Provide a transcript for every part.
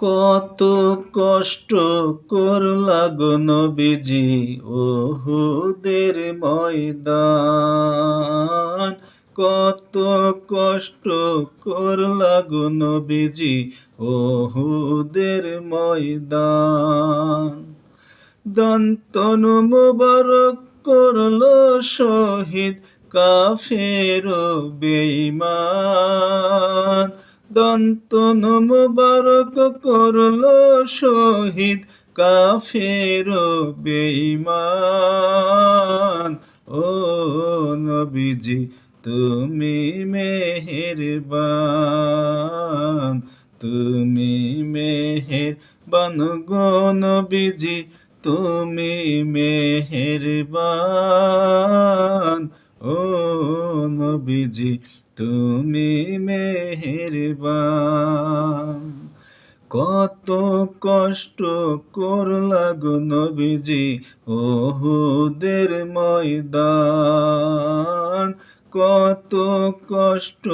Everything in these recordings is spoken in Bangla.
কত কষ্ট করলা গো নবীজি উহুদের ময়দান। কত কষ্ট করলা গো নবীজি উহুদের ময়দান। দন্তনু মুবারক করলো শহীদ কাফের ও বেঈমান। দন্তনু মুবারক করলো শহীদ কাফের ও বেঈমান। ও নবীজি তুমি মেহেরবান, তুমি মেহেরবান গো নবীজি তুমি মেহেরবান। ও নবীজি তুমি মেহেরবান। কত কষ্ট করলা গো নবীজি উহুদের ময়দান। কত কষ্ট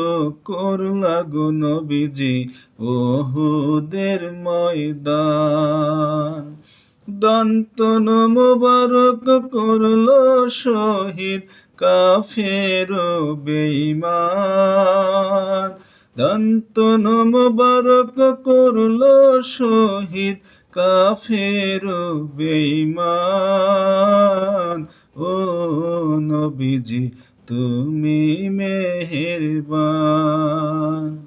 করলা গো নবীজি উহুদের ময়দান। দন্তনু মুবারক করলো শহীদ কাফের ও বেঈমান। দন্তনু মুবারক করলো শহীদ কাফের ও বেঈমান। ও নবীজি তুমি মেহেরবান।